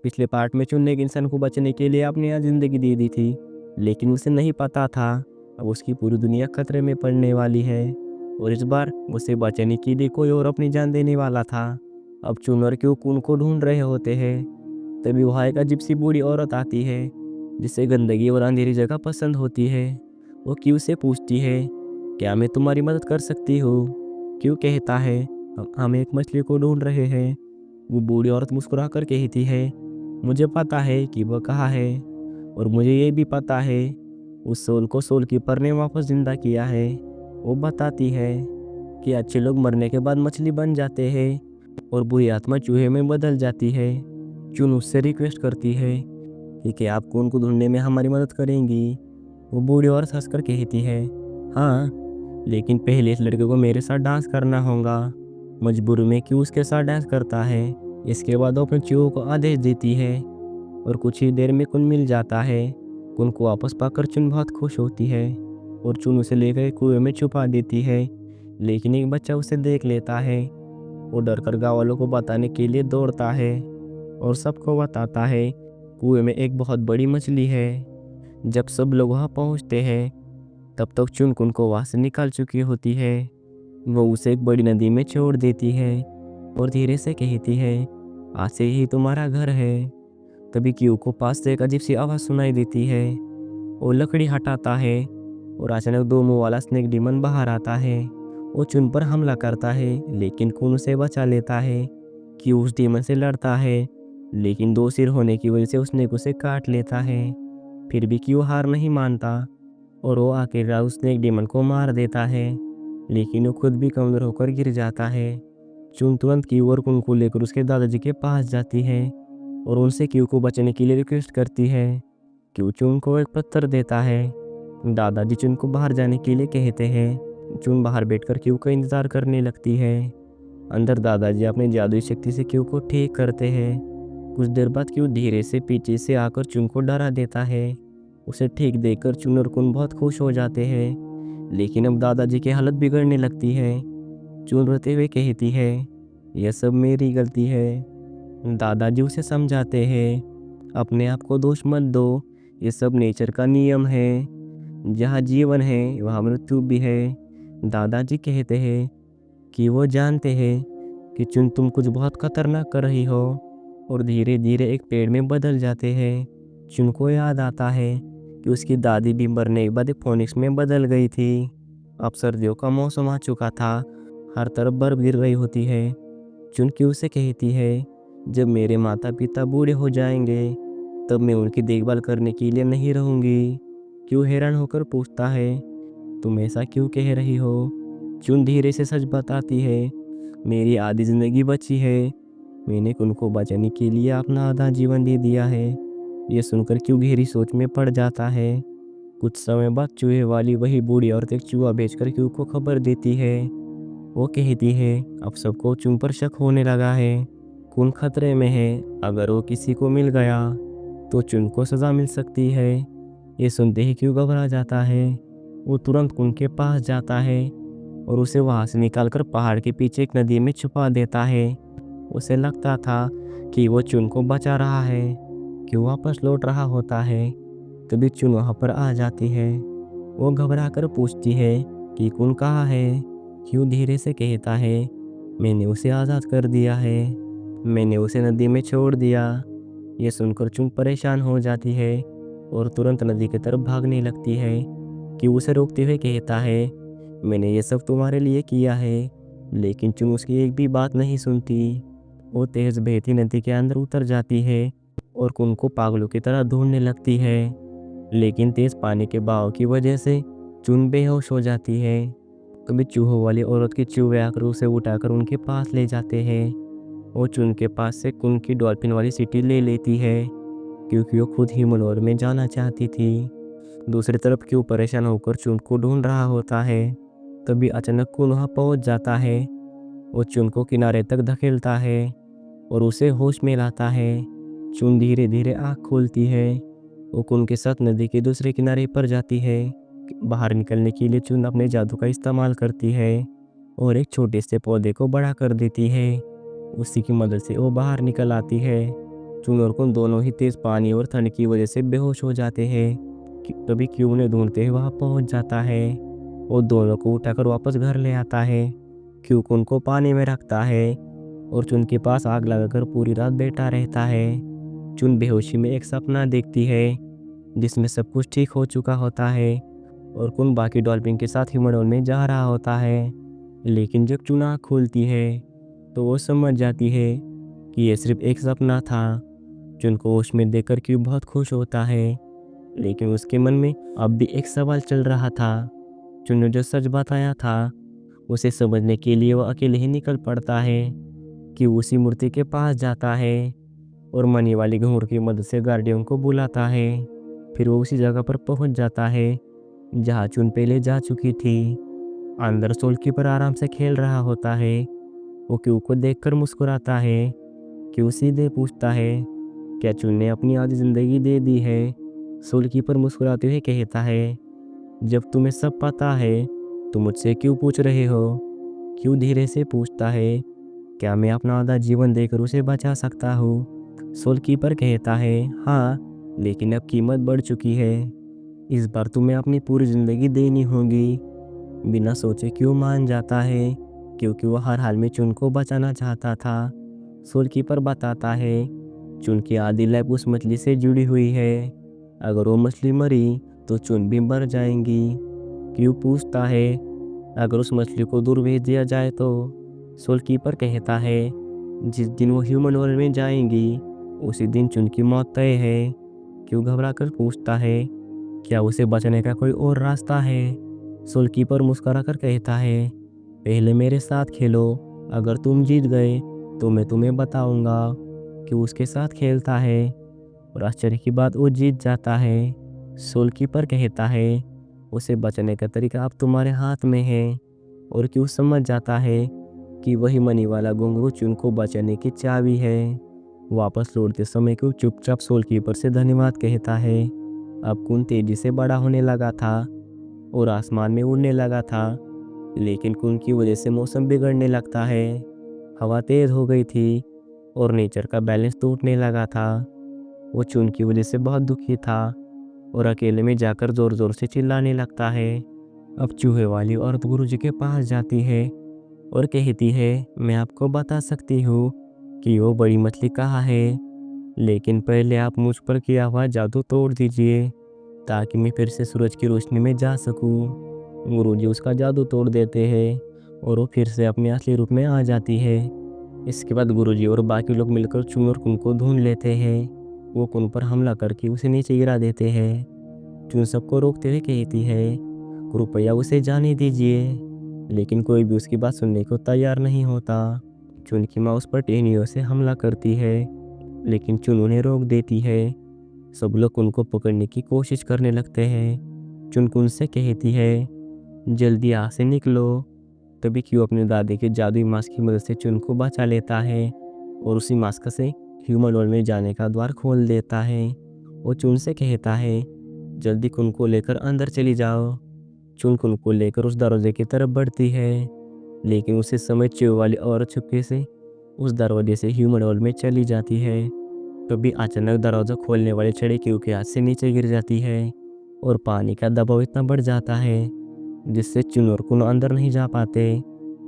पिछले पार्ट में चुन ने एक इंसान को बचने के लिए अपनी यहाँ ज़िंदगी दे दी थी, लेकिन उसे नहीं पता था अब उसकी पूरी दुनिया खतरे में पड़ने वाली है और इस बार उसे बचने के लिए कोई और अपनी जान देने वाला था। अब चुन और क्यू खून को ढूंढ रहे होते हैं। तभी वहाँ एक अजीब सी बूढ़ी औरत आती है जिसे गंदगी और अंधेरी जगह पसंद होती है। वो क्यू से पूछती है, क्या मैं तुम्हारी मदद कर सकती हूँ? क्यू कहता है, हम एक मछली को ढूंढ रहे हैं। वो बूढ़ी औरत मुस्कुरा कर कहती है, मुझे पता है कि वह कहाँ है और मुझे ये भी पता है उस सोल को सोल कीपर ने वापस जिंदा किया है। वो बताती है कि अच्छे लोग मरने के बाद मछली बन जाते हैं और बुरी आत्मा चूहे में बदल जाती है। चुन उससे रिक्वेस्ट करती है कि क्या आप खून को ढूंढने में हमारी मदद करेंगी? वो बूढ़ी औरत हंसकर कहती है, हाँ, लेकिन पहले इस लड़के को मेरे साथ डांस करना होगा। मजबूरी में क्यों उसके साथ डांस करता है। इसके बाद वो अपने चूहों को आदेश देती है और कुछ ही देर में कुन मिल जाता है। कुन को वापस पाकर चुन बहुत खुश होती है और चुन उसे लेकर कुएं में छुपा देती है, लेकिन एक बच्चा उसे देख लेता है। वो डरकर गाँव वालों को बताने के लिए दौड़ता है और सबको बताता है कुएं में एक बहुत बड़ी मछली है। जब सब लोग वहाँ पहुँचते हैं तब तक चुन कुन को वहाँ से निकाल चुकी होती है। वो उसे एक बड़ी नदी में छोड़ देती है और धीरे से कहती है, आज से ही तुम्हारा घर है। तभी क्यू को पास से एक अजीब सी आवाज़ सुनाई देती है। वो लकड़ी हटाता है और अचानक दो मुंह वाला स्नेक डीमन बाहर आता है। वो चुन पर हमला करता है, लेकिन खून उसे बचा लेता है। क्यू उस डीमन से लड़ता है, लेकिन दो सिर होने की वजह से उसने उसे काट लेता है। फिर भी क्यू हार नहीं मानता और वो आखिरकार उस स्नेक डीमन को मार देता है, लेकिन वो खुद भी कमजोर होकर गिर जाता है। चुन तुरंत क्यू और कुन को लेकर उसके दादाजी के पास जाती है और उनसे क्यू को बचने के लिए रिक्वेस्ट करती है। क्यू चुन को एक पत्थर देता है। दादाजी चुन को बाहर जाने के लिए कहते हैं। चुन बाहर बैठकर क्यू का इंतजार करने लगती है। अंदर दादाजी अपनी जादुई शक्ति से क्यू को ठीक करते हैं। कुछ देर बाद क्यू धीरे से पीछे से आकर चुन को डरा देता है। उसे ठीक देखकर चुन और कुन बहुत खुश हो जाते हैं, लेकिन अब दादाजी की हालत बिगड़ने लगती है। चुन रोते हुए कहती है, यह सब मेरी गलती है। दादाजी उसे समझाते हैं, अपने आप को दोष मत दो, ये सब नेचर का नियम है। जहाँ जीवन है वहाँ मृत्यु भी है। दादाजी कहते हैं कि वो जानते हैं कि चुन तुम कुछ बहुत खतरनाक कर रही हो और धीरे धीरे एक पेड़ में बदल जाते हैं। चुन को याद आता है कि उसकी दादी भी मरने के बाद एक फोनिक्स में बदल गई थी। अब सर्दियों का मौसम आ चुका था, हर तरफ बर्फ गिर रही होती है। चुन क्यू से कहती है, जब मेरे माता पिता बूढ़े हो जाएंगे तब मैं उनकी देखभाल करने के लिए नहीं रहूंगी। क्यू हैरान होकर पूछता है, तुम ऐसा क्यों कह रही हो? चुन धीरे से सच बताती है, मेरी आधी जिंदगी बची है। मैंने उनको बचाने के लिए अपना आधा जीवन दे दिया है। ये सुनकर क्यू गहरी सोच में पड़ जाता है। कुछ समय बाद चूहे वाली वही बूढ़ी औरत एक चूहा बेचकर क्यू को खबर देती है। वो कहती है, अब सबको चुन पर शक होने लगा है। खून खतरे में है, अगर वो किसी को मिल गया तो चुन को सजा मिल सकती है। ये सुनते ही क्यू घबरा जाता है। वो तुरंत कुन के पास जाता है और उसे वहां से निकालकर पहाड़ के पीछे एक नदी में छुपा देता है। उसे लगता था कि वो चुन को बचा रहा है। क्यू वापस लौट रहा होता है, तभी चुन वहां पर आ जाती है। वो घबरा कर पूछती है कि कुन कहाँ है। क्यू धीरे से कहता है, मैंने उसे आज़ाद कर दिया है, मैंने उसे नदी में छोड़ दिया। ये सुनकर चुन परेशान हो जाती है और तुरंत नदी की तरफ भागने लगती है। क्यू उसे रोकते हुए कहता है, मैंने ये सब तुम्हारे लिए किया है, लेकिन चुन उसकी एक भी बात नहीं सुनती। वो तेज बहती नदी के अंदर उतर जाती है और कुन को पागलों की तरह ढूंढने लगती है, लेकिन तेज पानी के बहाव की वजह से चुन बेहोश हो जाती है। तभी चूहों वाली औरत के चूहे आकर उसे उठाकर उनके पास ले जाते हैं। वो चुन के पास से कुन की डॉल्फिन वाली सिटी ले लेती है, क्योंकि वो खुद ही मनोर में जाना चाहती थी। दूसरी तरफ क्यों परेशान होकर चुन को ढूंढ रहा होता है। तभी अचानक कुन वहाँ पहुँच जाता है। वो चुन को किनारे तक धकेलता है और उसे होश में लाता है। चुन धीरे धीरे आँख खोलती है। वो कुन के साथ नदी के दूसरे किनारे पर जाती है। बाहर निकलने के लिए चुन अपने जादू का इस्तेमाल करती है और एक छोटे से पौधे को बड़ा कर देती है। उसी की मदद से वो बाहर निकल आती है। चुन और कुन दोनों ही तेज पानी और ठंड की वजह से बेहोश हो जाते हैं। तभी क्यू उन्हें ढूंढते हुए वहां पहुंच जाता है और दोनों को उठाकर वापस घर ले आता है। क्यू कुन को पानी में रखता है और चुन के पास आग लगाकर पूरी रात बैठा रहता है। चुन बेहोशी में एक सपना देखती है जिसमें सब कुछ ठीक हो चुका होता है और कुन बाकी डॉल्फिन के साथ ह्यूमन में जा रहा होता है। लेकिन जब चुन आँख खोलती है तो वो समझ जाती है कि ये सिर्फ एक सपना था। चुन को होश में देखकर क्यू बहुत खुश होता है, लेकिन उसके मन में अब भी एक सवाल चल रहा था। चुन ने जो सच बताया था उसे समझने के लिए वह अकेले ही निकल पड़ता है। कि उसी मूर्ति के पास जाता है और मनी वाली घूंघट की मदद से गार्डियन को बुलाता है। फिर वो उसी जगह पर पहुंच जाता है जहां चुन पहले जा चुकी थी। अंदर सोलकीपर आराम से खेल रहा होता है। वो क्यू को देखकर मुस्कुराता है। क्यू सीधे पूछता है, क्या चुन ने अपनी आधी जिंदगी दे दी है? सोलकीपर मुस्कुराते हुए कहता है, जब तुम्हें सब पता है तो मुझसे क्यों पूछ रहे हो? क्यू धीरे से पूछता है, क्या मैं अपना आधा जीवन देकर उसे बचा सकता हूँ? सोलकीपर कहता है, हाँ, लेकिन अब कीमत बढ़ चुकी है। इस बार तुम्हें अपनी पूरी जिंदगी देनी होगी। बिना सोचे क्यों मान जाता है, क्योंकि वह हर हाल में चुन को बचाना चाहता था। सोलकीपर बताता है, चुन की आधी लाइफ उस मछली से जुड़ी हुई है। अगर वो मछली मरी तो चुन भी मर जाएंगी। क्यू पूछता है, अगर उस मछली को दूर भेज दिया जाए तो? सोलकीपर कहता है, जिस दिन वो ह्यूमन वर्ल्ड में जाएंगी उसी दिन चुन की मौत तय है। क्यू घबराकर पूछता है, क्या उसे बचने का कोई और रास्ता है? सोलकीपर मुस्कुराकर कहता है, पहले मेरे साथ खेलो, अगर तुम जीत गए तो मैं तुम्हें बताऊंगा। कि उसके साथ खेलता है और आश्चर्य की बात वो जीत जाता है। सोलकीपर कहता है, उसे बचने का तरीका अब तुम्हारे हाथ में है। और क्यों समझ जाता है कि वही मनी वाला घुंघरू चुन को बचाने की चाबी है। वापस लौटते समय क्यों चुपचाप सोलकीपर से धन्यवाद कहता है। अब कुन तेजी से बड़ा होने लगा था और आसमान में उड़ने लगा था, लेकिन कुन की वजह से मौसम बिगड़ने लगता है। हवा तेज हो गई थी और नेचर का बैलेंस टूटने लगा था। वो चुन की वजह से बहुत दुखी था और अकेले में जाकर जोर जोर से चिल्लाने लगता है। अब चूहे वाली औरत गुरुजी के पास जाती है और कहती है, मैं आपको बता सकती हूँ कि वो बड़ी मछली कहाँ है, लेकिन पहले आप मुझ पर किया हुआ जादू तोड़ दीजिए ताकि मैं फिर से सूरज की रोशनी में जा सकूँ। गुरुजी उसका जादू तोड़ देते हैं और वो फिर से अपने असली रूप में आ जाती है। इसके बाद गुरुजी और बाकी लोग मिलकर चुन और कुन को ढूंढ लेते हैं। वो कुन पर हमला करके उसे नीचे गिरा देते हैं। चुन सबको रोकते हुए कहती है, कृपया उसे जाने दीजिए, लेकिन कोई भी उसकी बात सुनने को तैयार नहीं होता। चुन की माँ उस पर टहनियों से हमला करती है, लेकिन चुन उन्हें रोक देती है। सब लोग उनको पकड़ने की कोशिश करने लगते हैं। चुन कुन से कहती है, जल्दी यहाँ से निकलो। तभी क्यू अपने दादी के जादुई मास्क की मदद से चुन को बचा लेता है और उसी मास्क से ह्यूमन वर्ल्ड में जाने का द्वार खोल देता है। वो चुन से कहता है, जल्दी कुन को लेकर अंदर चली जाओ। चुन कुन को लेकर उस दरवाजे की तरफ बढ़ती है, लेकिन उसे समय च्यू वाली औरत चुपके से उस दरवाजे से ह्यूमन वर्ल्ड में चली जाती है। तभी अचानक दरवाजा खोलने वाली छड़ी क्यू के हाथ से नीचे गिर जाती है और पानी का दबाव इतना बढ़ जाता है जिससे चुन और कुन अंदर नहीं जा पाते।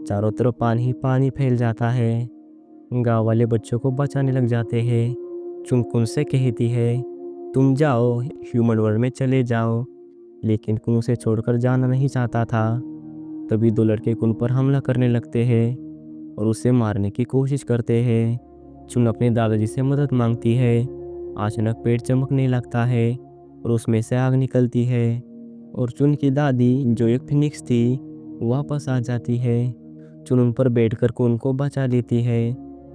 चारों तरफ पानी ही पानी फैल जाता है। गांव वाले बच्चों को बचाने लग जाते हैं। चुन कुन से कहती है, तुम जाओ, ह्यूमन वर्ल्ड में चले जाओ, लेकिन कुन उसे छोड़कर जाना नहीं चाहता था। तभी दो लड़के कुन पर हमला करने लगते हैं और उसे मारने की कोशिश करते हैं। चुन अपने दादाजी से मदद मांगती है। अचानक पेड़ चमकने लगता है और उसमें से आग निकलती है और चुन की दादी जो एक फिनिक्स थी वापस आ जाती है। चुन उन पर बैठकर कुन को बचा लेती है।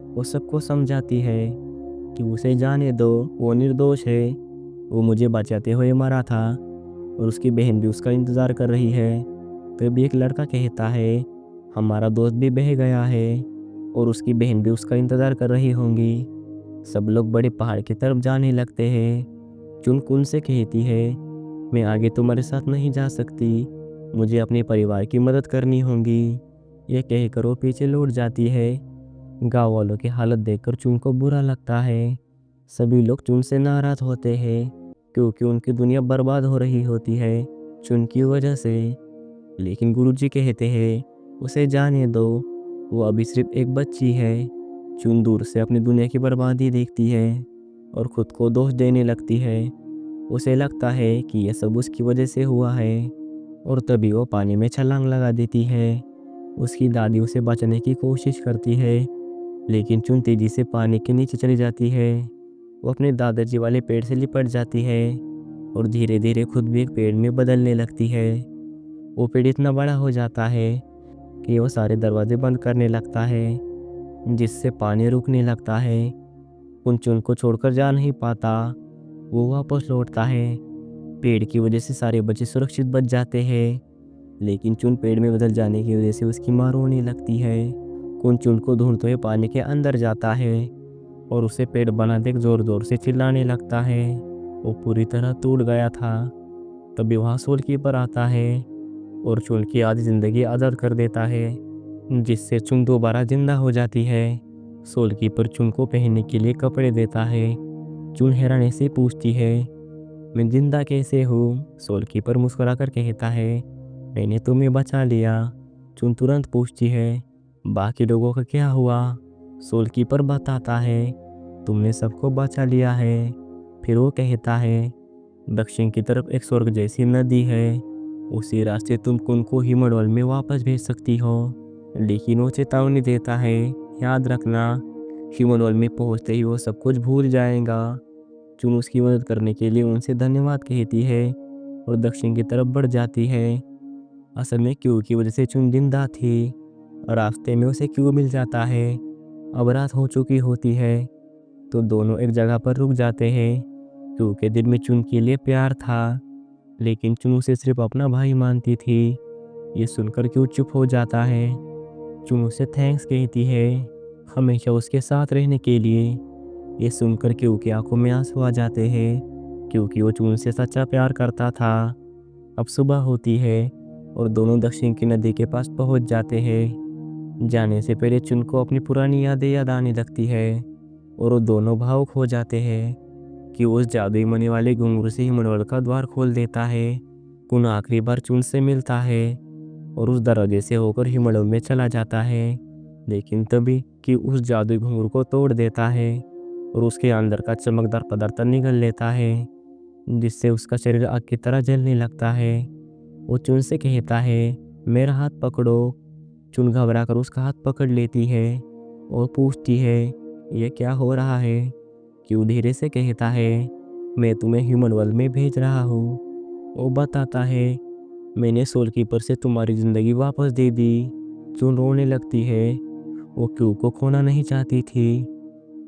वो सबको समझाती है कि उसे जाने दो, वो निर्दोष है, वो मुझे बचाते हुए मरा था और उसकी बहन भी उसका इंतज़ार कर रही है। तभी एक लड़का कहता है, हमारा दोस्त भी बह गया है और उसकी बहन भी उसका इंतज़ार कर रही होंगी। सब लोग बड़े पहाड़ की तरफ जाने लगते हैं। चुन कुन से कहती है, मैं आगे तुम्हारे साथ नहीं जा सकती, मुझे अपने परिवार की मदद करनी होगी। ये कहकर वो पीछे लौट जाती है। गाँव वालों की हालत देखकर चुन को बुरा लगता है। सभी लोग चुन से नाराज होते हैं क्योंकि उनकी दुनिया बर्बाद हो रही होती है चुन की वजह से। लेकिन गुरुजी कहते हैं उसे जाने दो, वो अभी सिर्फ एक बच्ची है। चुन दूर से अपनी दुनिया की बर्बादी देखती है और खुद को दोष देने लगती है। उसे लगता है कि यह सब उसकी वजह से हुआ है और तभी वो पानी में छलांग लगा देती है। उसकी दादी उसे बचाने की कोशिश करती है लेकिन चुन तेजी से पानी के नीचे चली जाती है। वो अपने दादाजी वाले पेड़ से लिपट जाती है और धीरे धीरे खुद भी एक पेड़ में बदलने लगती है। वो पेड़ इतना बड़ा हो जाता है कि वो सारे दरवाजे बंद करने लगता है जिससे पानी रुकने लगता है। उन चुन को छोड़कर जा नहीं पाता, वो वापस लौटता है। पेड़ की वजह से सारे बच्चे सुरक्षित बच जाते हैं लेकिन चुन पेड़ में बदल जाने की वजह से उसकी मां रोने लगती है। कुन चुन को ढूंढते हुए पानी के अंदर जाता है और उसे पेड़ बना देख जोर जोर से चिल्लाने लगता है। वो पूरी तरह टूट गया था। तभी वहाँ सोलकीपर आता है और चुन की आधी जिंदगी आज़ाद कर देता है जिससे चुन दोबारा जिंदा हो जाती है। सोलकीपर चुन को पहनने के लिए कपड़े देता है। चुन हैरानी से पूछती है मैं जिंदा कैसे हूँ? सोलकीपर मुस्कुरा कर कहता है मैंने तुम्हें बचा लिया। चुन तुरंत पूछती है बाकी लोगों का क्या हुआ? सोलकीपर बताता है तुमने सबको बचा लिया है। फिर वो कहता है दक्षिण की तरफ एक स्वर्ग जैसी नदी है, उसी रास्ते तुम कुन को हिमडवल में वापस भेज सकती हो। लेकिन वो चेतावनी देता है याद रखना हिमडवल में पहुंचते ही वो सब कुछ भूल जाएगा। चुन उसकी मदद करने के लिए उनसे धन्यवाद कहती है और दक्षिण की तरफ बढ़ जाती है। असल में क्यू की वजह से चुन जिंदा थी। रास्ते में उसे क्यू मिल जाता है। अब रात हो चुकी होती है तो दोनों एक जगह पर रुक जाते हैं। क्यू के दिल में चुन के लिए प्यार था लेकिन चुन उसे सिर्फ अपना भाई मानती थी। ये सुनकर क्यू चुप हो जाता है। चुन उसे थैंक्स कहती है हमेशा उसके साथ रहने के लिए। ये सुनकर क्यू की आंखों में आंसू आ जाते हैं क्योंकि वो चुन से सच्चा प्यार करता था। अब सुबह होती है और दोनों दक्षिण की नदी के पास पहुंच जाते हैं। जाने से पहले चुन को अपनी पुरानी यादें याद आने लगती है और वो दोनों भावुक हो जाते हैं कि उस जादुई मनी वाले घुंघरू से हिमडवल का द्वार खोल देता है। कुन आखिरी बार चुन से मिलता है और उस दरवाजे से होकर हिमडवल में चला जाता है। लेकिन तभी कि उस जादुई घुंघरू को तोड़ देता है और उसके अंदर का चमकदार पदार्थ निगल लेता है जिससे उसका शरीर आग की तरह जलने लगता है। वो चुन से कहता है मेरा हाथ पकड़ो। चुन घबरा कर उसका हाथ पकड़ लेती है और पूछती है ये क्या हो रहा है? क्यों धीरे से कहता है मैं तुम्हें ह्यूमन वर्ल्ड में भेज रहा हूँ। वो बताता है मैंने सोलकीपर से तुम्हारी ज़िंदगी वापस दे दी। चुन रोने लगती है। वो क्यू को खोना नहीं चाहती थी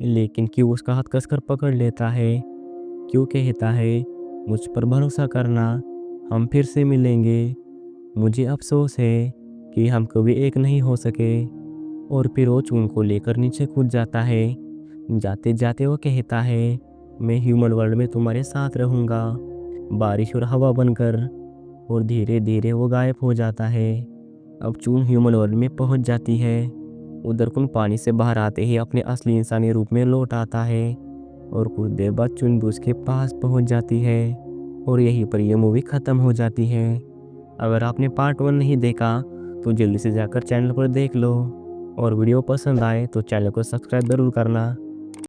लेकिन क्यू उसका हाथ कसकर पकड़ लेता है। क्यू कहता है मुझ पर भरोसा करना, हम फिर से मिलेंगे। मुझे अफसोस है कि हम कभी एक नहीं हो सके। और फिर वो चून को लेकर नीचे कूद जाता है। जाते जाते वो कहता है मैं ह्यूमन वर्ल्ड में तुम्हारे साथ रहूँगा, बारिश और हवा बनकर। और धीरे धीरे वो गायब हो जाता है। अब चून ह्यूमन वर्ल्ड में पहुंच जाती है। उधर कुन पानी से बाहर आते ही अपने असली इंसानी रूप में लौट आता है और कुछ देर बाद चुन भी उसके पास पहुंच जाती है और यहीं पर यह मूवी ख़त्म हो जाती है। अगर आपने पार्ट 1 नहीं देखा तो जल्दी से जाकर चैनल पर देख लो और वीडियो पसंद आए तो चैनल को सब्सक्राइब ज़रूर करना।